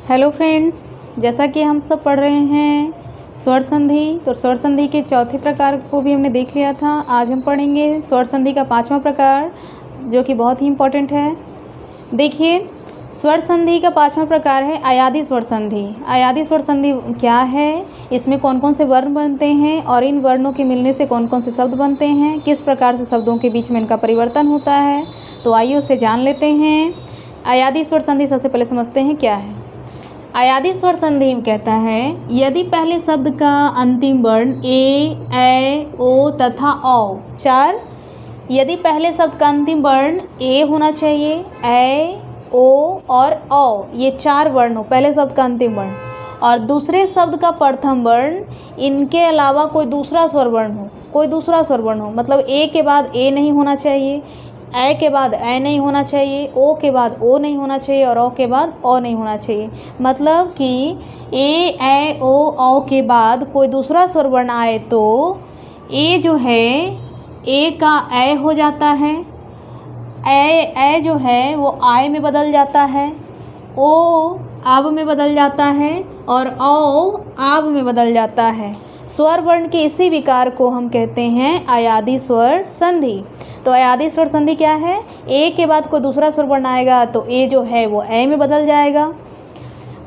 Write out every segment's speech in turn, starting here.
Hello friends, जैसा कि हम सब पढ़ रहे हैं स्वर संधि, तो स्वर संधि के चौथे प्रकार को भी हमने देख लिया था। आज हम पढ़ेंगे स्वर संधि का पांचवा प्रकार, जो कि बहुत ही इम्पोर्टेंट है। देखिए, स्वर संधि का पांचवा प्रकार है अयादी स्वर संधि। अयादी स्वर संधि क्या है, इसमें कौन कौन से वर्ण बनते हैं और इन वर्णों के मिलने से कौन कौन से शब्द बनते हैं, किस प्रकार से शब्दों के बीच में इनका परिवर्तन होता है, तो आइए उसे जान लेते हैं। अयादी स्वर संधि सबसे पहले समझते हैं क्या है। अयादी स्वर संधि कहता है, यदि पहले शब्द का अंतिम वर्ण ए, ओ तथा औ चार, यदि पहले शब्द का अंतिम वर्ण ए होना चाहिए, ए, ओ और औ, ये चार वर्ण हो पहले शब्द का अंतिम वर्ण, और दूसरे शब्द का प्रथम वर्ण इनके अलावा कोई दूसरा स्वर वर्ण हो, कोई दूसरा स्वर वर्ण हो, मतलब ए के बाद ए नहीं होना चाहिए, ए के बाद ए नहीं होना चाहिए, ओ के बाद ओ नहीं होना चाहिए और ओ के बाद ओ नहीं होना चाहिए। मतलब कि ए, ओ के बाद कोई दूसरा स्वर वर्ण आए तो ए जो है ए का ए हो जाता है, ए जो है वो आय में बदल जाता है, ओ अब में बदल जाता है और ओ आब में बदल जाता है। स्वर वर्ण के इसी विकार को हम कहते हैं अयादी स्वर संधि। तो अयादी स्वर संधि क्या है, ए के बाद कोई दूसरा स्वर वर्ण आएगा तो ए जो है वो ए में बदल जाएगा,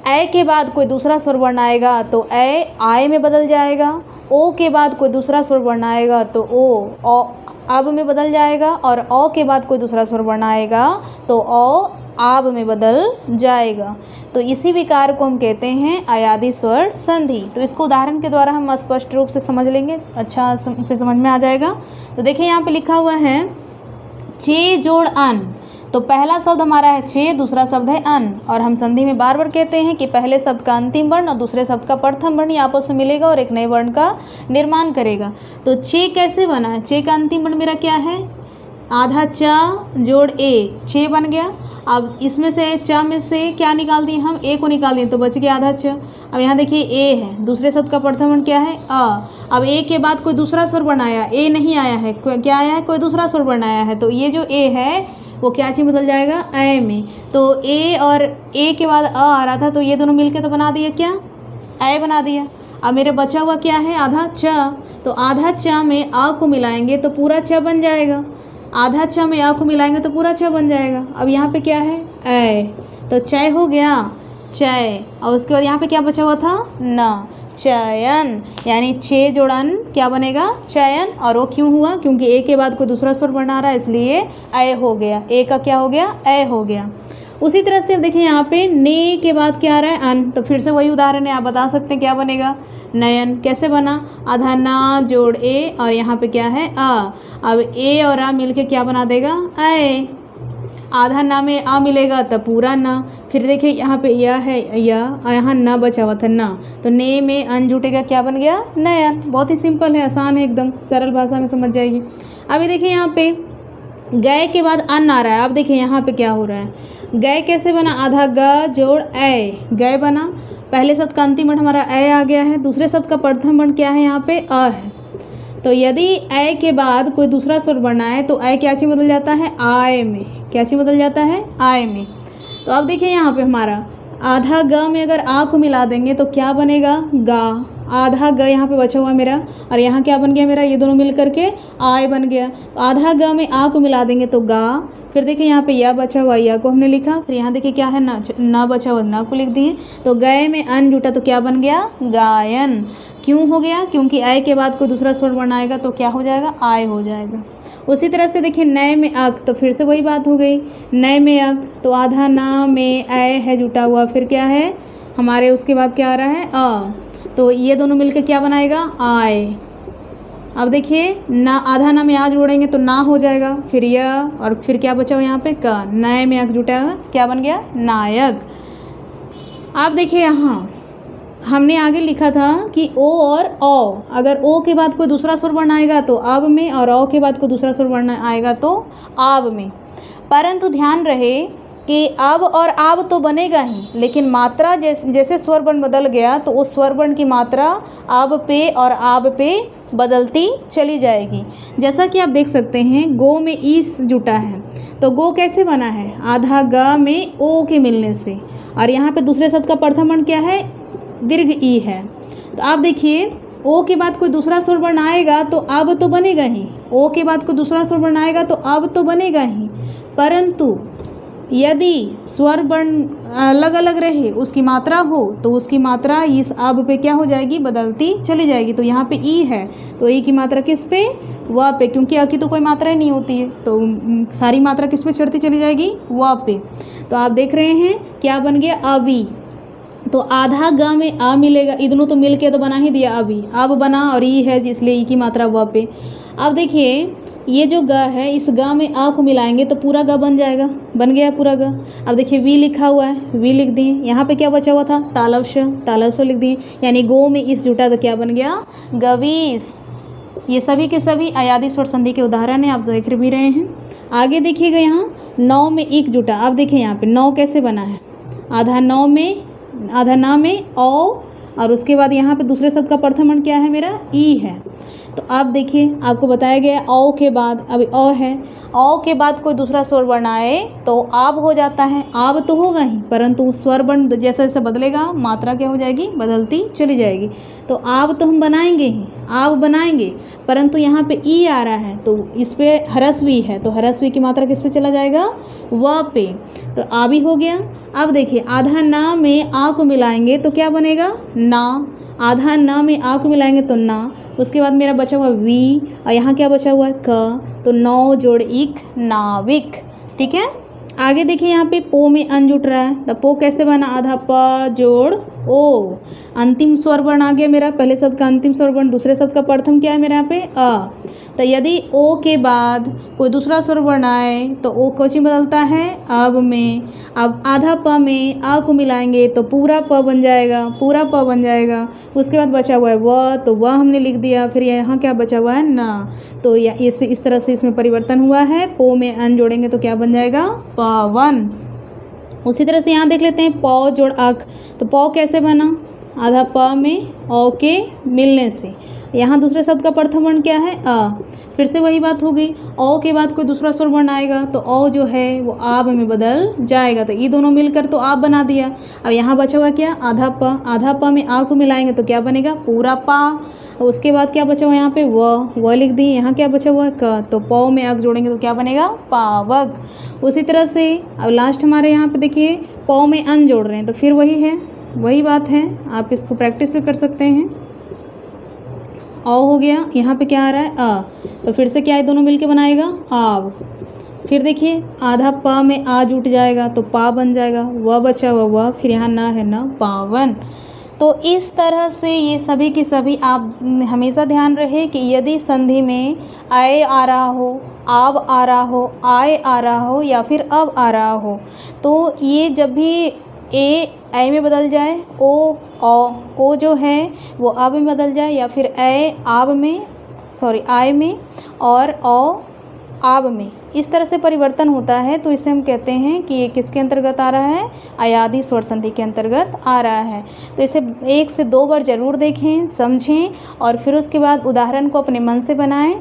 ए के बाद कोई दूसरा स्वर वर्ण आएगा तो ए आय में बदल जाएगा, ओ के बाद कोई दूसरा स्वर वर्ण आएगा तो ओ अब में बदल जाएगा और ओ के बाद कोई दूसरा स्वर वर्ण आएगा तो ओ आब में बदल जाएगा। तो इसी विकार को हम कहते हैं अयादी स्वर संधि। तो इसको उदाहरण के द्वारा हम स्पष्ट रूप से समझ लेंगे, अच्छा से समझ में आ जाएगा। तो देखिए यहाँ पे लिखा हुआ है चे जोड़ अन। तो पहला शब्द हमारा है चे, दूसरा शब्द है अन, और हम संधि में बार बार कहते हैं कि पहले शब्द का अंतिम वर्ण और दूसरे शब्द का प्रथम वर्ण आपस में मिलेगा और एक नए वर्ण का निर्माण करेगा। तो चे कैसे बना है, चे का अंतिम वर्ण मेरा क्या है, आधा चा जोड़ ए, चे बन गया। अब इसमें से चा में से क्या निकाल दिए हम, ए को निकाल दिए तो बच गया आधा चा। अब यहाँ देखिए ए है, दूसरे शब्द का प्रथम वर्ण क्या है, अ। अब ए के बाद कोई दूसरा स्वर वर्ण आया, ए नहीं आया है, क्या आया है, कोई दूसरा स्वर वर्ण आया है, तो ये जो ए है वो क्या चीज़ बदल जाएगा, ए में। तो ए और ए के बाद अ आ रहा था तो ये दोनों मिलके तो बना दिया क्या, ए बना दिया। अब मेरे बचा हुआ क्या है, आधा चा। तो आधा चा में अ को मिलाएंगे तो पूरा च बन जाएगा, आधा च में अ को मिलाएंगे तो पूरा च बन जाएगा। अब यहाँ पे क्या है, ए, तो चय हो गया, चय। और उसके बाद यहाँ पे क्या बचा हुआ था, न, चयन, यानी छे जोड़न क्या बनेगा, चयन। और वो क्यों हुआ, क्योंकि ए के बाद कोई दूसरा स्वर वर्ण आ रहा है इसलिए ए हो गया, ए का क्या हो गया, ए हो गया। उसी तरह से अब देखिए यहाँ पे ने के बाद क्या आ रहा है, अन। तो फिर से वही उदाहरण है, आप बता सकते हैं क्या बनेगा, नयन। कैसे बना, आधा ना जोड़ ए और यहाँ पे क्या है, आ। अब ए और आ मिलके क्या बना देगा, ए। आधा ना में आ मिलेगा तब पूरा ना। फिर देखिए यहाँ पे यह है, यहाँ ना बचा हुआ था ना, तो ने में अन जुटेगा, क्या बन गया, नयन। बहुत ही सिंपल है, आसान है, एकदम सरल भाषा में समझ जाएगी। अभी देखिए यहाँ पे गए के बाद अन आ रहा है। अब देखिए यहाँ पे क्या हो रहा है, गए कैसे बना, आधा ग जोड़ ए, गए बना। पहले शब्द का अंतिम वर्ण हमारा ए आ गया है, दूसरे शब्द का प्रथम वर्ण क्या है, यहाँ पे अ है। तो यदि ए के बाद कोई दूसरा स्वर वर्ण आए तो ए क्या चीज़ बदल जाता है, आय में। क्या चीज़ बदल जाता है, आय में। तो अब देखिए यहाँ पे हमारा आधा ग में अगर आ को मिला देंगे तो क्या बनेगा, गा। आधा ग यहाँ पे बचा हुआ मेरा, और यहाँ क्या बन गया मेरा, ये दोनों मिल करके आय बन गया। तो आधा ग में आ को मिला देंगे तो गा। फिर देखिए यहाँ पे या बचा हुआ, या को हमने लिखा। फिर यहाँ देखिए क्या है, ना बचा हुआ, ना को लिख दिए। तो गए में अन जुटा तो क्या बन गया, गायन। क्यों हो गया, क्योंकि आय के बाद कोई दूसरा स्वर वर्ण आएगा तो क्या हो जाएगा, आय हो जाएगा। उसी तरह से देखिए नए में अक, तो फिर से वही बात हो गई, नए में अक। तो आधा ना में ए है जुटा हुआ, फिर क्या है हमारे, उसके बाद क्या आ रहा है, अ। तो ये दोनों मिलकर क्या बनाएगा, आय। अब देखिए ना, आधा ना में आ जोड़ेंगे तो ना हो जाएगा, फिर यह, और फिर क्या बचा हुआ यहाँ पे, का। नए में अक जुटा क्या बन गया, नायक। आप देखिए यहाँ हमने आगे लिखा था कि ओ और औ, अगर ओ के बाद कोई दूसरा स्वर वर्ण आएगा तो अब में, और औ के बाद कोई दूसरा स्वर वर्ण आएगा तो आब में। परंतु ध्यान रहे कि अब और आब तो बनेगा ही, लेकिन मात्रा जैसे स्वर वर्ण बदल गया तो उस स्वर वर्ण की मात्रा अब पे और आब पे बदलती चली जाएगी। जैसा कि आप देख सकते हैं गो में ईस जुटा है, तो गो कैसे बना है? आधा ग में ओ के मिलने से, और यहाँ पे दूसरे शब्द का प्रथम वर्ण क्या है? दीर्घ ई है। तो आप देखिए ओ के बाद कोई दूसरा स्वर वर्ण आएगा तो अब तो बनेगा ही, ओ के बाद कोई दूसरा स्वर वर्ण आएगा तो अब तो बनेगा ही, परंतु यदि स्वर वर्ण अलग अलग रहे, उसकी मात्रा हो, तो उसकी मात्रा इस अब पे क्या हो जाएगी? बदलती चली जाएगी। तो यहाँ पे ई है तो ई की मात्रा किस पे? व पे, क्योंकि अ की तो कोई मात्रा ही नहीं होती है, तो सारी मात्रा किस पे चढ़ती चली जाएगी? व पे। तो आप देख रहे हैं क्या बन गया? अवी। तो आधा ग में आ मिलेगा, इ दोनों तो मिल के तो बना ही दिया अभी, अब बना, और ई है इसलिए ई की मात्रा व पे। अब देखिए ये जो ग है, इस ग में आ को मिलाएंगे तो पूरा ग बन जाएगा, बन गया पूरा ग। अब देखिए वी लिखा हुआ है, वी लिख दिए, यहाँ पे क्या बचा हुआ था? तालव्य लिख दिए, यानी गो में इस जुटा तो क्या बन गया? गवीस। ये सभी के सभी अयादी स्वर संधि के उदाहरण है, आप देख भी रहे हैं। आगे देखिएगा यहाँ नौ में एक जुटा। अब देखिए यहाँ पे नौ कैसे बना है? आधा नौ में, आधा ना में ओ, और उसके बाद यहाँ पे दूसरे शब्द का प्रथम वर्ण क्या है मेरा? ई है। तो आप देखिए आपको बताया गया है औ के बाद, अभी अ है, औ के बाद कोई दूसरा स्वर वर्ण आए तो आब हो जाता है, आब तो होगा ही, परंतु स्वर वर्ण जैसे जैसे बदलेगा मात्रा क्या हो जाएगी? बदलती चली जाएगी। तो आब तो हम बनाएंगे ही, आब बनाएंगे, परंतु यहाँ पे ई आ रहा है तो इस पे ह्रस्वी है, तो ह्रस्वी की मात्रा किस पे चला जाएगा? व पे। तो आ भी हो गया। अब देखिए आधा ना में आ को मिलाएंगे तो क्या बनेगा? ना। आधा न में आ को मिलाएंगे तो ना, उसके बाद मेरा बचा हुआ वी, और यहाँ क्या बचा हुआ है? क। तो नौ जोड़ इक, नाविक। ठीक है। आगे देखिए यहाँ पे पो में अन जुट रहा है, तो पो कैसे बना? आधा प जोड़ ओ, अंतिम स्वर वर्ण आ गया मेरा, पहले शब्द का अंतिम स्वर वर्ण, दूसरे शब्द का प्रथम क्या है मेरे यहाँ पे? अ। तो यदि ओ के बाद कोई दूसरा स्वर वर्ण आए तो ओ कोची बदलता है? अब में। अब आधा प में आ को मिलाएंगे तो पूरा प बन जाएगा, पूरा प बन जाएगा। उसके बाद बचा हुआ है व, तो वह हमने लिख दिया, फिर यहाँ क्या बचा हुआ है? ना। तो इस तरह से इसमें परिवर्तन हुआ है। पो में अन जोड़ेंगे तो क्या बन जाएगा? पवन। उसी तरह से यहाँ देख लेते हैं पौ जोड़ अक। तो पौ कैसे बना? आधा प में औ के मिलने से, यहाँ दूसरे शब्द का प्रथम वर्ण क्या है? अ। फिर से वही बात हो गई, औ के बाद कोई दूसरा स्वर वर्ण आएगा तो औ जो है वो आब में बदल जाएगा, तो ये दोनों मिलकर तो आप बना दिया। अब यहाँ बचा हुआ क्या? आधा प। आधा प में आ को मिलाएंगे तो क्या बनेगा? पूरा पा। उसके बाद क्या बचा हुआ यहाँ पे? व लिख दी। यहाँ क्या बचा हुआ है? क। तो पौ में अक जोड़ेंगे तो क्या बनेगा? पावक। उसी तरह से अब लास्ट हमारे यहाँ पे देखिए पौ में अन जोड़ रहे हैं तो फिर वही है, वही बात है, आप इसको प्रैक्टिस भी कर सकते हैं। औ हो गया, यहाँ पे क्या आ रहा है? अ। तो फिर से क्या है? दोनों मिलके बनाएगा आव। फिर देखिए आधा प में आ जुट जाएगा तो पा बन जाएगा, व बचा हुआ व, फिर यहाँ ना है ना, पावन। तो इस तरह से ये सभी की सभी आप हमेशा ध्यान रहे कि यदि संधि में आए आ रहा हो, आब आ रहा हो, आए आ रहा हो या फिर अब आ रहा हो, तो ये जब भी ए में बदल जाए, ओ जो है वो अब में बदल जाए, या फिर आय में और आब में, इस तरह से परिवर्तन होता है, तो इसे हम कहते हैं कि ये किसके अंतर्गत आ रहा है? अयादी स्वर संधि के अंतर्गत आ रहा है। तो इसे 1 से 2 बार ज़रूर देखें, समझें, और फिर उसके बाद उदाहरण को अपने मन से बनाएं,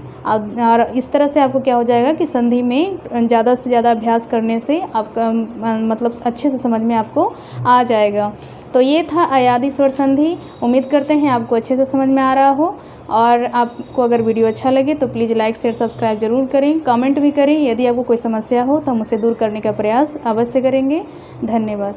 और इस तरह से आपको क्या हो जाएगा कि संधि में ज़्यादा से ज़्यादा अभ्यास करने से आपका मतलब अच्छे से समझ में आपको आ जाएगा। तो ये था अयादी स्वर संधि। उम्मीद करते हैं आपको अच्छे से समझ में आ रहा हो, और आपको अगर वीडियो अच्छा लगे तो प्लीज़ लाइक शेयर सब्सक्राइब जरूर करें, कमेंट भी करें। यदि आपको कोई समस्या हो तो हम उसे दूर करने का प्रयास अवश्य करेंगे। धन्यवाद।